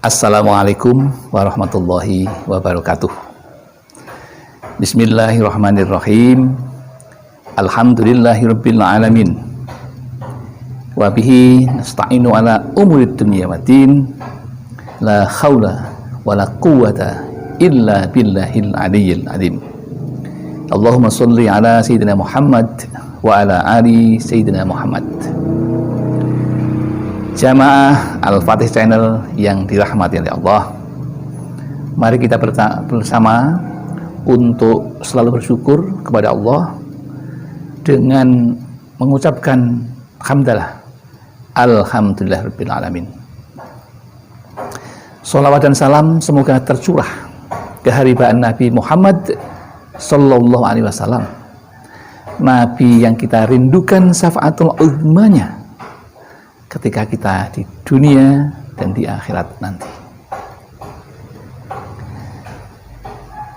Assalamualaikum warahmatullahi wabarakatuh. Bismillahirrahmanirrahim. Alhamdulillahirabbil alamin. Wa bihi nasta'inu ala umurid dunya waddin. La haula wala quwwata illa billahil aliyyil azim. Allahumma shalli ala sayyidina Muhammad wa ala ali sayyidina Muhammad. Jamaah Al-Fatih Channel yang dirahmati oleh Allah, mari kita bersama untuk selalu bersyukur kepada Allah dengan mengucapkan hamdalah, alhamdulillahirabbil alamin. Sholawat dan salam semoga tercurah keharibaan Nabi Muhammad sallallahu alaihi wasallam, Nabi yang kita rindukan syafaatul uzmanya ketika kita di dunia dan di akhirat nanti.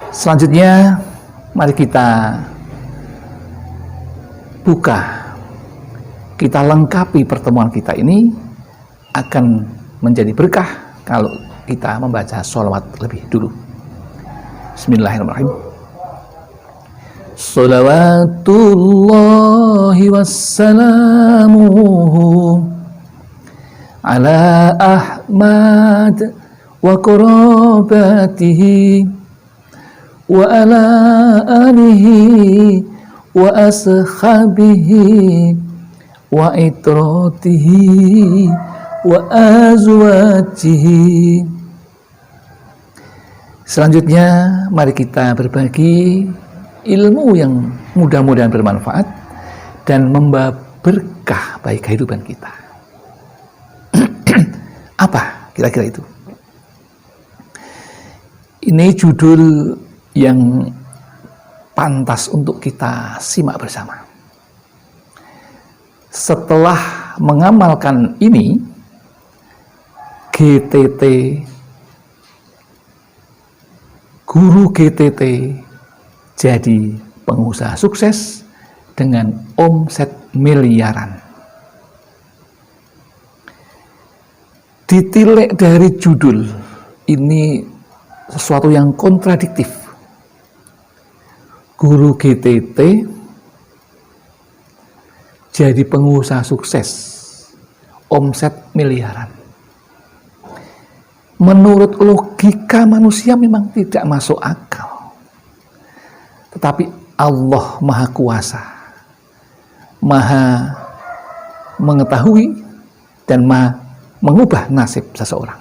Selanjutnya, mari kita buka, kita lengkapi pertemuan kita ini akan menjadi berkah kalau kita membaca sholawat lebih dulu. Bismillahirrahmanirrahim. Sholawatullahi wassalamuhu ala Ahmad wa qurabatihi wa ala alihi wa ashabihi wa itratihi wa azwajihi. Selanjutnya mari kita berbagi ilmu yang mudah-mudahan bermanfaat dan membawa berkah bagi kehidupan kita. Apa kira-kira itu? Ini judul yang pantas untuk kita simak bersama. Setelah mengamalkan ini, guru GTT jadi pengusaha sukses dengan omset miliaran. Ditilik dari judul ini sesuatu yang kontradiktif. Guru GTT jadi pengusaha sukses, omset miliaran. Menurut logika manusia memang tidak masuk akal. Tetapi Allah Maha Kuasa, Maha mengetahui dan Maha mengubah nasib seseorang.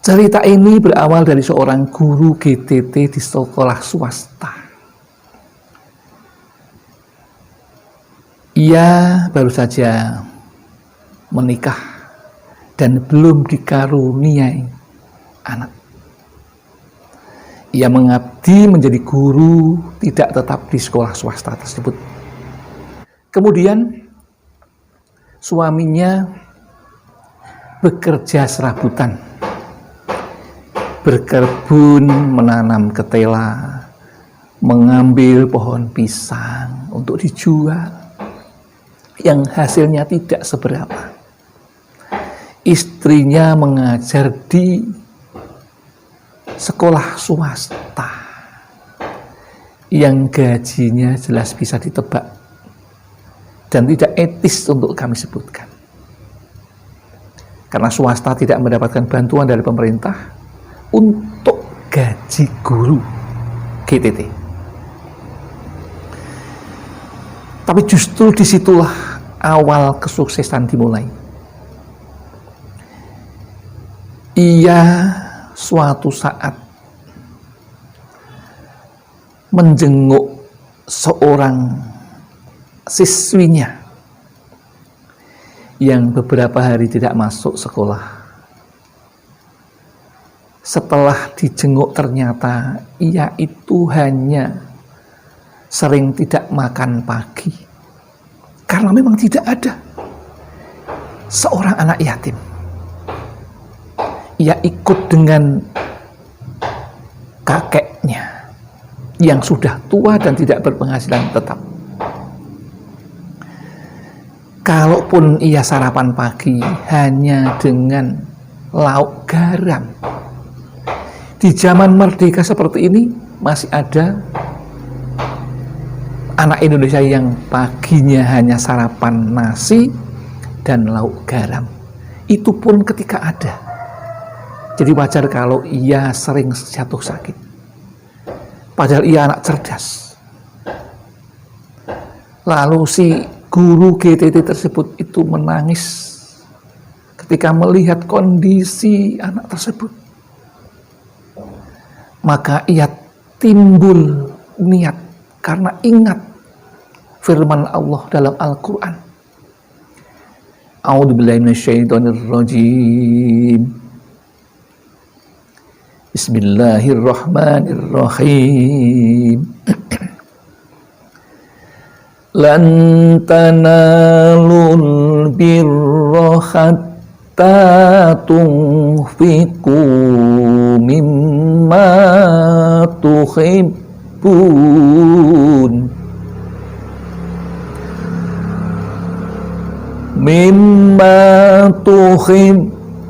Cerita ini berawal dari seorang guru GTT di sekolah swasta. Ia baru saja menikah dan belum dikaruniai anak. Ia mengabdi menjadi guru tidak tetap di sekolah swasta tersebut. Kemudian suaminya bekerja serabutan, berkebun, menanam ketela, mengambil pohon pisang untuk dijual, yang hasilnya tidak seberapa. Istrinya mengajar di sekolah swasta yang gajinya jelas bisa ditebak dan tidak etis untuk kami sebutkan. Karena swasta tidak mendapatkan bantuan dari pemerintah untuk gaji guru GTT. Tapi justru disitulah awal kesuksesan dimulai. Ia suatu saat menjenguk seorang siswinya yang beberapa hari tidak masuk sekolah. Setelah dijenguk ternyata ia itu hanya sering tidak makan pagi karena memang tidak ada seorang anak yatim. Ia ikut dengan kakeknya yang sudah tua dan tidak berpenghasilan tetap. Kalaupun ia sarapan pagi hanya dengan lauk garam, di zaman merdeka seperti ini masih ada anak Indonesia yang paginya hanya sarapan nasi dan lauk garam. Itu pun ketika ada. Jadi wajar kalau ia sering jatuh sakit. Padahal ia anak cerdas. Lalu si guru GTT tersebut itu menangis ketika melihat kondisi anak tersebut. Maka ia timbul niat karena ingat firman Allah dalam Al-Quran. A'udzubillahi minasyaitonirrajim. Bismillahirrahmanirrahim. Lan tanalul birra hatta tunfiqu mimma tuhibbun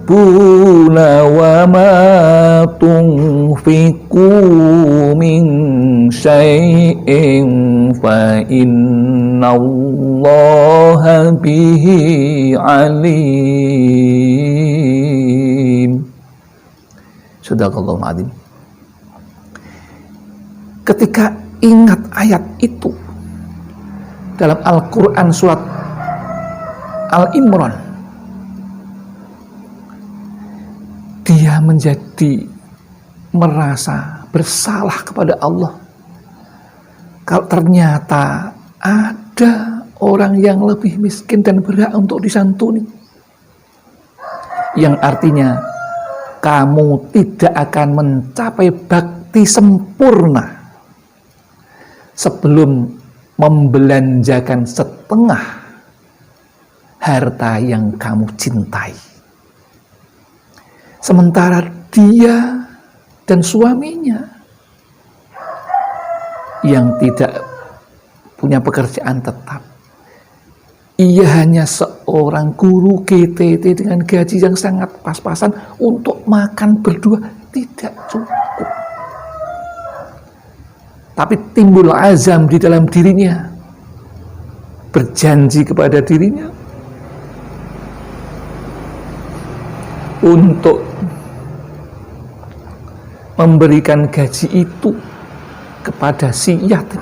wa ma tunfiqu min syai'in fa innallaha bihi alim. Sadaqallahul adzim. Ketika ingat ayat itu dalam Al-Quran surat Al-Imran, dia menjadi merasa bersalah kepada Allah. Kalau ternyata ada orang yang lebih miskin dan berhak untuk disantuni, yang artinya kamu tidak akan mencapai bakti sempurna sebelum membelanjakan setengah harta yang kamu cintai. Sementara dia dan suaminya yang tidak punya pekerjaan tetap, ia hanya seorang guru GTT dengan gaji yang sangat pas-pasan untuk makan berdua tidak cukup. Tapi timbul azam di dalam dirinya, berjanji kepada dirinya untuk memberikan gaji itu kepada si yatim.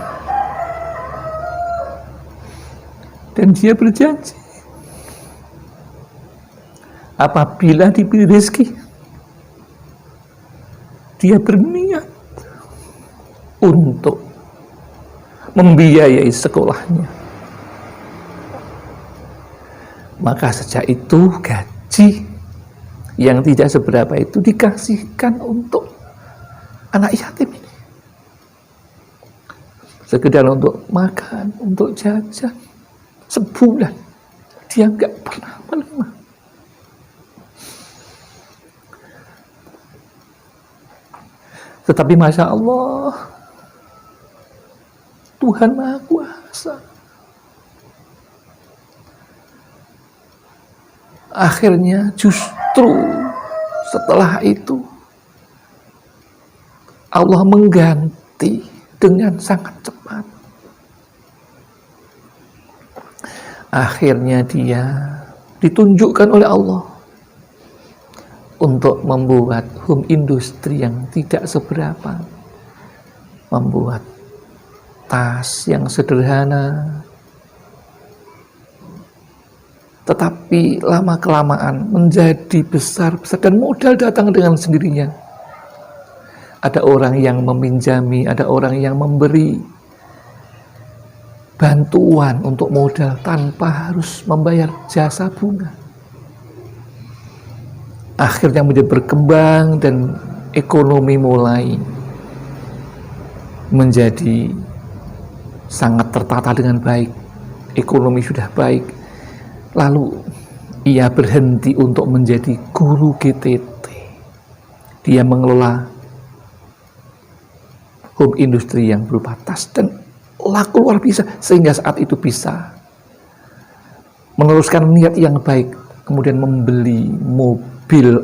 Dan dia berjanji, apabila diberi rezeki, dia berniat untuk membiayai sekolahnya. Maka sejak itu gaji yang tidak seberapa itu dikasihkan untuk anak yatim ini, sekedar untuk makan, untuk jajan. Sebulan dia nggak pernah menerima. Tetapi Masya Allah, Tuhan Maha Kuasa. Akhirnya justru setelah itu Allah mengganti dengan sangat cepat. Akhirnya dia ditunjukkan oleh Allah untuk membuat home industri yang tidak seberapa, membuat tas yang sederhana, tetapi lama-kelamaan menjadi besar dan modal datang dengan sendirinya. Ada orang yang meminjami, ada orang yang memberi bantuan untuk modal tanpa harus membayar jasa bunga. Akhirnya menjadi berkembang dan ekonomi mulai menjadi sangat tertata dengan baik. Ekonomi sudah baik. Lalu ia berhenti untuk menjadi guru GTT. Dia mengelola home industri yang berupa tas dan laku luar biasa, sehingga saat itu bisa meneruskan niat yang baik, kemudian membeli mobil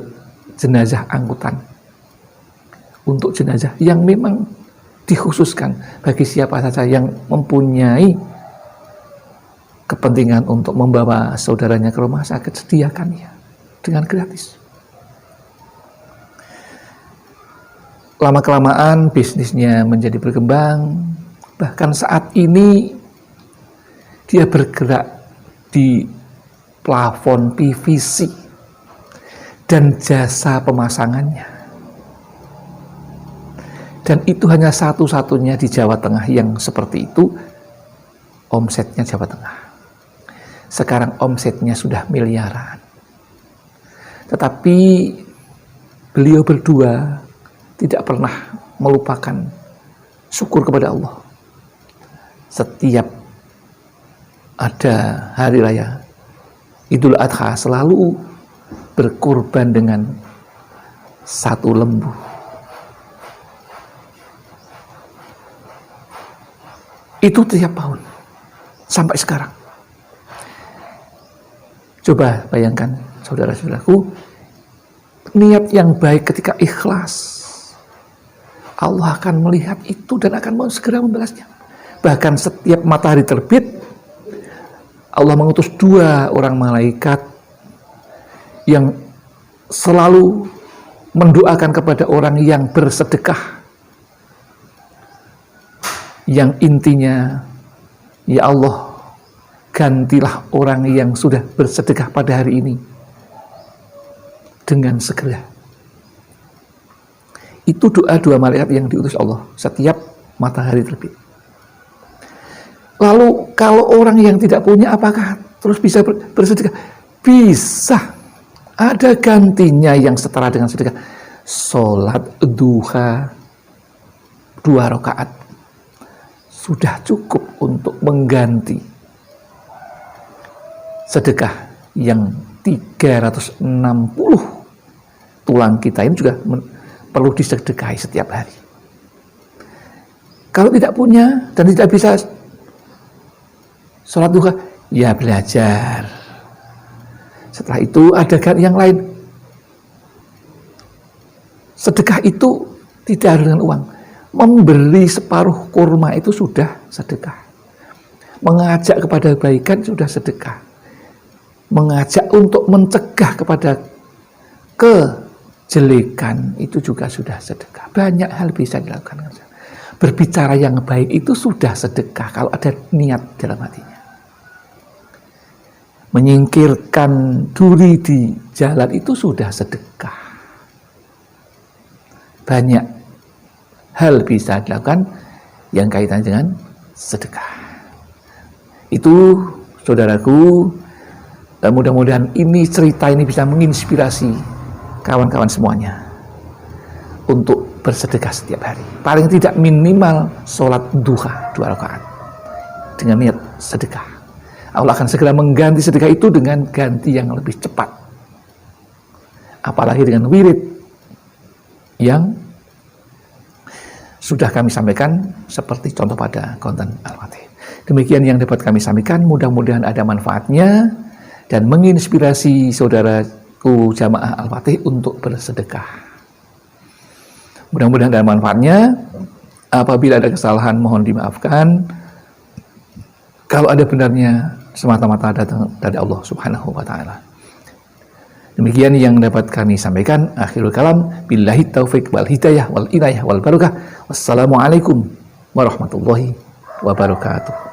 jenazah angkutan untuk jenazah yang memang dikhususkan bagi siapa saja yang mempunyai kepentingan untuk membawa saudaranya ke rumah sakit, sediakannya dengan gratis. Lama-kelamaan bisnisnya menjadi berkembang, bahkan saat ini dia bergerak di plafon PVC dan jasa pemasangannya. Dan itu hanya satu-satunya di Jawa Tengah yang seperti itu, omsetnya Jawa Tengah. Sekarang omsetnya sudah miliaran. Tetapi beliau berdua tidak pernah melupakan syukur kepada Allah. Setiap ada hari raya Idul Adha selalu berkurban dengan satu lembu. Itu tiap tahun sampai sekarang. Coba bayangkan saudara-saudaraku, niat yang baik ketika ikhlas, Allah akan melihat itu dan akan segera membalasnya. Bahkan setiap matahari terbit, Allah mengutus 2 orang malaikat yang selalu mendoakan kepada orang yang bersedekah, yang intinya, ya Allah, gantilah orang yang sudah bersedekah pada hari ini dengan segera. Itu doa 2 malaikat yang diutus Allah setiap matahari terbit. Lalu kalau orang yang tidak punya, apakah terus bisa bersedekah? Bisa. Ada gantinya yang setara dengan sedekah. Sholat duha 2 rakaat sudah cukup untuk mengganti sedekah yang 360 tulang kita ini juga perlu disedekahi setiap hari. Kalau tidak punya dan tidak bisa sholat duha, ya belajar. Setelah itu ada yang lain. Sedekah itu tidak harus dengan uang. Memberi separuh kurma itu sudah sedekah. Mengajak kepada kebaikan sudah sedekah. Mengajak untuk mencegah kepada kejelekan itu juga sudah sedekah. Banyak hal bisa dilakukan. Berbicara yang baik itu sudah sedekah kalau ada niat dalam hatinya. Menyingkirkan duri di jalan itu sudah sedekah. Banyak hal bisa dilakukan yang kaitan dengan sedekah. Itu saudaraku, mudah-mudahan cerita ini bisa menginspirasi kawan-kawan semuanya untuk bersedekah setiap hari. Paling tidak minimal sholat duha 2 rakaat dengan niat sedekah. Allah akan segera mengganti sedekah itu dengan ganti yang lebih cepat. Apalagi dengan wirid yang sudah kami sampaikan seperti contoh pada konten Al-Fatih. Demikian yang dapat kami sampaikan, mudah-mudahan ada manfaatnya dan menginspirasi saudaraku jamaah Al-Fatih untuk bersedekah. Mudah-mudahan ada manfaatnya. Apabila ada kesalahan mohon dimaafkan. Kalau ada benarnya semata-mata datang dari Allah Subhanahu wa taala. Demikian yang dapat kami sampaikan. Akhirul kalam, billahi taufik wal hidayah wal inayah wal barakah. Wassalamualaikum warahmatullahi wabarakatuh.